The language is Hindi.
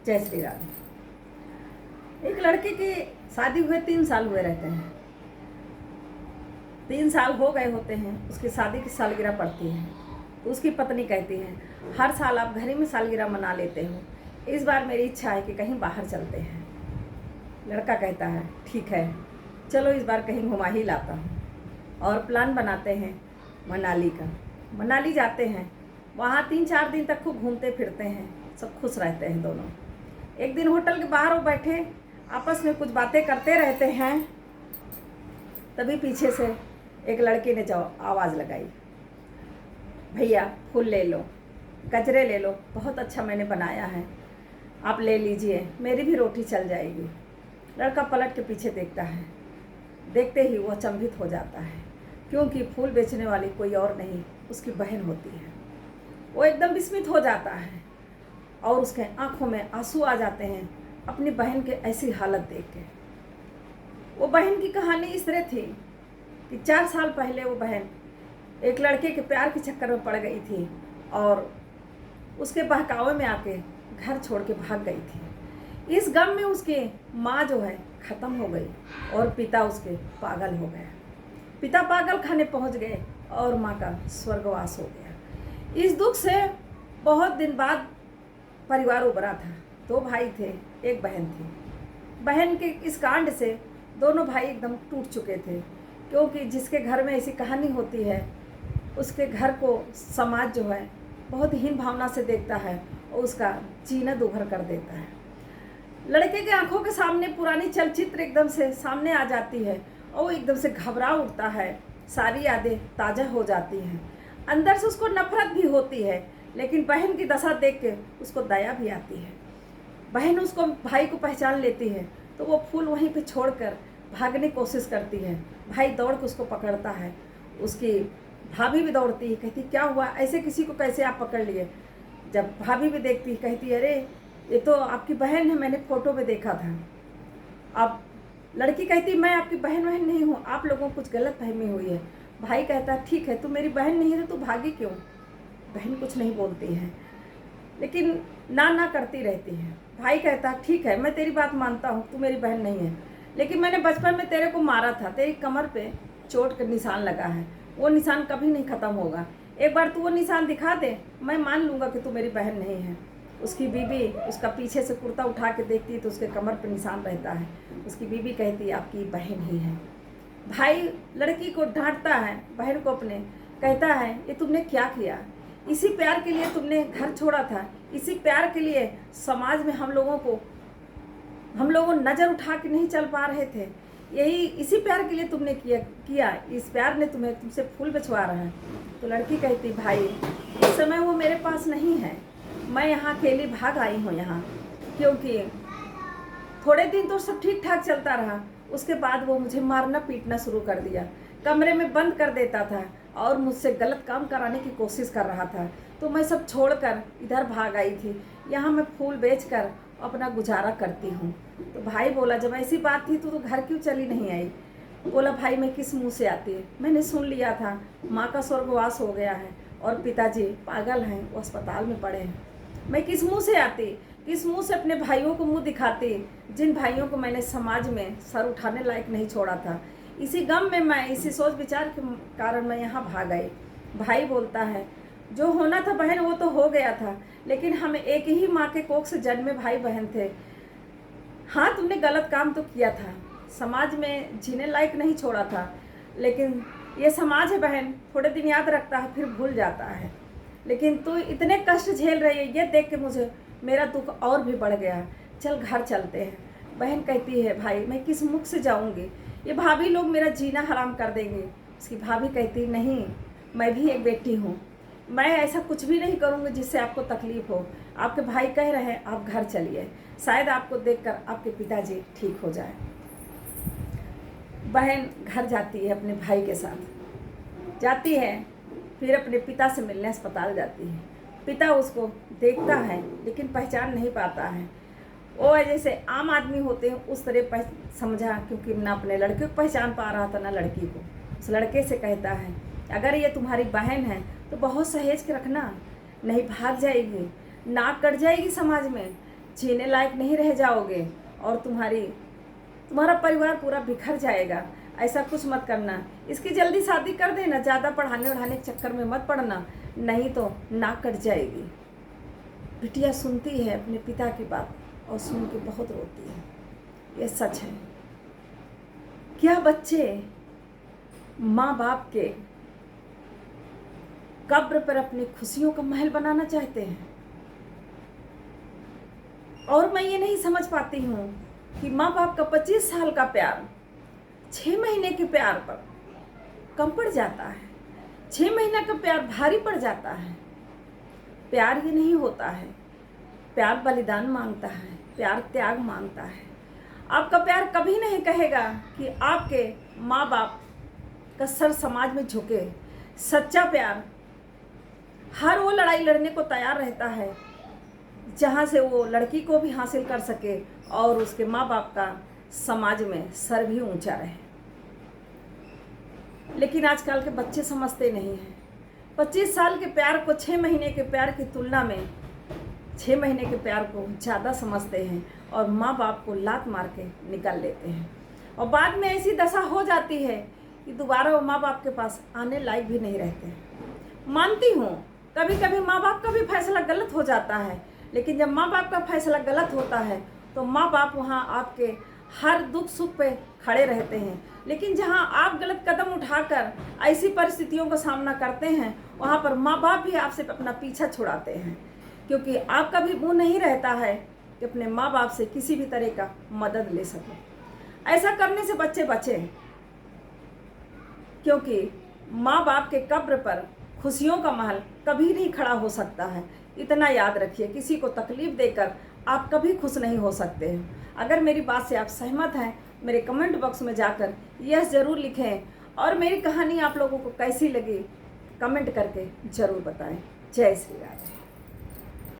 जय श्री राम। एक लड़के की शादी हुए 3 साल हुए रहते हैं। 3 साल हो गए होते हैं, उसकी शादी की सालगिरह पड़ती है तो उसकी पत्नी कहती है, हर साल आप घर ही में सालगिरह मना लेते हो, इस बार मेरी इच्छा है कि कहीं बाहर चलते हैं। लड़का कहता है, ठीक है चलो इस बार कहीं घुमा ही लाता हूँ। और प्लान बनाते हैं मनाली का। मनाली जाते हैं, वहाँ 3-4 दिन तक खूब घूमते फिरते हैं, सब खुश रहते हैं दोनों। एक दिन होटल के बाहर वो बैठे आपस में कुछ बातें करते रहते हैं, तभी पीछे से एक लड़के ने आवाज़ लगाई, भैया फूल ले लो, गजरे ले लो, बहुत अच्छा मैंने बनाया है, आप ले लीजिए, मेरी भी रोटी चल जाएगी। लड़का पलट के पीछे देखता है, देखते ही वो अचंभित हो जाता है, क्योंकि फूल बेचने वाली कोई और नहीं उसकी बहन होती है। वो एकदम विस्मित हो जाता है और उसके आंखों में आंसू आ जाते हैं अपनी बहन के ऐसी हालत देख के। वो बहन की कहानी इस तरह थी कि 4 साल पहले वो बहन एक लड़के के प्यार के चक्कर में पड़ गई थी और उसके बहकावे में आके घर छोड़ के भाग गई थी। इस गम में उसकी माँ जो है ख़त्म हो गई और पिता उसके पागल हो गया। पिता पागल खाने पहुँच गए और माँ का स्वर्गवास हो गया। इस दुख से बहुत दिन बाद परिवार उभरा था। 2 भाई थे, 1 बहन थी। बहन के इस कांड से दोनों भाई एकदम टूट चुके थे, क्योंकि जिसके घर में ऐसी कहानी होती है उसके घर को समाज जो है बहुत हीन भावना से देखता है और उसका जीना दूभर कर देता है। लड़के के आंखों के सामने पुरानी चलचित्र एकदम से सामने आ जाती है और वो एकदम से घबरा उठता है, सारी यादें ताज़ा हो जाती हैं। अंदर से उसको नफरत भी होती है, लेकिन बहन की दशा देख के उसको दया भी आती है। बहन उसको भाई को पहचान लेती है तो वो फूल वहीं पे छोड़कर भागने की कोशिश करती है। भाई दौड़ के उसको पकड़ता है, उसकी भाभी भी दौड़ती है, कहती क्या हुआ, ऐसे किसी को कैसे आप पकड़ लिए। जब भाभी भी देखती कहती अरे ये तो आपकी बहन है, मैंने फ़ोटो में देखा था। अब लड़की कहती मैं आपकी बहन नहीं हूँ, आप लोगों को कुछ गलत फहमी हुई है। भाई कहता ठीक है, तू मेरी बहन नहीं है तो तू भागी क्यों। बहन कुछ नहीं बोलती है, लेकिन ना करती रहती है। भाई कहता ठीक है मैं तेरी बात मानता हूँ, तू मेरी बहन नहीं है, लेकिन मैंने बचपन में तेरे को मारा था, तेरी कमर पे चोट का निशान लगा है, वो निशान कभी नहीं ख़त्म होगा। एक बार तू वो निशान दिखा दे, मैं मान लूँगा कि तू मेरी बहन नहीं है। उसकी बीबी उसका पीछे से कुर्ता उठा के देखती है तो उसके कमर पर निशान रहता है। उसकी बीबी कहती आपकी बहन ही है। भाई लड़की को डांटता है, बहन को अपने, कहता है ये तुमने क्या किया, इसी प्यार के लिए तुमने घर छोड़ा था, इसी प्यार के लिए समाज में हम लोगों नज़र उठा के नहीं चल पा रहे थे, यही इसी प्यार के लिए तुमने किया, इस प्यार ने तुमसे फूल बेचवा रहा है। तो लड़की कहती भाई इस समय वो मेरे पास नहीं है, मैं यहाँ अकेली भाग आई हूँ यहाँ, क्योंकि थोड़े दिन तो सब ठीक ठाक चलता रहा, उसके बाद वो मुझे मारना पीटना शुरू कर दिया, कमरे में बंद कर देता था और मुझसे गलत काम कराने की कोशिश कर रहा था। तो मैं सब छोड़कर इधर भाग आई थी, यहाँ मैं फूल बेचकर अपना गुजारा करती हूँ। तो भाई बोला जब ऐसी बात थी तो घर क्यों चली नहीं आई। बोला भाई मैं किस मुँह से आती है, मैंने सुन लिया था माँ का स्वर्गवास हो गया है और पिताजी पागल हैं, वो अस्पताल में पड़े हैं, मैं किस मुँह से आती, किस मुँह से अपने भाइयों को मुँह दिखाती, जिन भाइयों को मैंने समाज में सर उठाने लायक नहीं छोड़ा था। इसी गम में मैं, इसी सोच विचार के कारण मैं यहाँ भाग आई। भाई बोलता है जो होना था बहन वो तो हो गया था, लेकिन हम एक ही माँ के कोख से जन्मे भाई बहन थे। हाँ तुमने गलत काम तो किया था, समाज में जीने लायक नहीं छोड़ा था, लेकिन ये समाज है बहन, थोड़े दिन याद रखता है फिर भूल जाता है। लेकिन तू इतने कष्ट झेल रही है, ये देख के मुझे मेरा दुख और भी बढ़ गया, चल घर चलते हैं। बहन कहती है भाई मैं किस मुख से जाऊंगी, ये भाभी लोग मेरा जीना हराम कर देंगे। उसकी भाभी कहती नहीं मैं भी एक बेटी हूँ, मैं ऐसा कुछ भी नहीं करूँगी जिससे आपको तकलीफ़ हो, आपके भाई कह रहे हैं आप घर चलिए, शायद आपको देखकर आपके पिताजी ठीक हो जाए। बहन घर जाती है अपने भाई के साथ, जाती है फिर अपने पिता से मिलने अस्पताल जाती है। पिता उसको देखता है लेकिन पहचान नहीं पाता है, वो जैसे आम आदमी होते हैं उस तरह समझा, क्योंकि ना अपने लड़के को पहचान पा रहा था ना लड़की को। उस लड़के से कहता है अगर ये तुम्हारी बहन है तो बहुत सहेज के रखना, नहीं भाग जाएगी, नाक कट जाएगी समाज में, जीने लायक नहीं रह जाओगे और तुम्हारा परिवार पूरा बिखर जाएगा। ऐसा कुछ मत करना। इसकी जल्दी शादी कर देना, ज़्यादा पढ़ाने वढ़ाने के चक्कर में मत पड़ना, नहीं तो नाक कट जाएगी। बिटिया सुनती है अपने पिता की बात और सुन के बहुत रोती है। ये सच है। क्या बच्चे माँ बाप के कब्र पर अपनी खुशियों का महल बनाना चाहते हैं? और मैं ये नहीं समझ पाती हूँ कि माँ बाप का 25 साल का प्यार 6 महीने के प्यार पर कम पड़ जाता है। 6 महीने का प्यार भारी पड़ जाता है। प्यार ये नहीं होता है। प्यार बलिदान मांगता है, प्यार त्याग मांगता है। आपका प्यार कभी नहीं कहेगा कि आपके माँ बाप का सर समाज में झुके। सच्चा प्यार हर वो लड़ाई लड़ने को तैयार रहता है जहाँ से वो लड़की को भी हासिल कर सके और उसके माँ बाप का समाज में सर भी ऊंचा रहे। लेकिन आजकल के बच्चे समझते नहीं हैं। 25 साल के प्यार को 6 महीने के प्यार की तुलना में 6 महीने के प्यार को ज़्यादा समझते हैं और माँ बाप को लात मार के निकाल लेते हैं। और बाद में ऐसी दशा हो जाती है कि दोबारा वो माँ बाप के पास आने लायक भी नहीं रहते हैं। मानती हूँ कभी कभी माँ बाप का भी फैसला गलत हो जाता है, लेकिन जब माँ बाप का फैसला गलत होता है तो माँ बाप वहाँ आपके हर दुख सुख पे खड़े रहते हैं। लेकिन जहाँ आप गलत कदम उठाकर ऐसी परिस्थितियों का सामना करते हैं वहाँ पर माँ बाप भी आपसे अपना पीछा छुड़ाते हैं, क्योंकि आपका भी मुँह नहीं रहता है कि अपने माँ बाप से किसी भी तरह का मदद ले सकें। ऐसा करने से बच्चे बचें, क्योंकि माँ बाप के कब्र पर खुशियों का महल कभी नहीं खड़ा हो सकता है। इतना याद रखिए, किसी को तकलीफ़ देकर आप कभी खुश नहीं हो सकते हैं। अगर मेरी बात से आप सहमत हैं, मेरे कमेंट बॉक्स में जाकर यस ज़रूर लिखें और मेरी कहानी आप लोगों को कैसी लगी कमेंट करके ज़रूर बताएं। जय श्री राधे।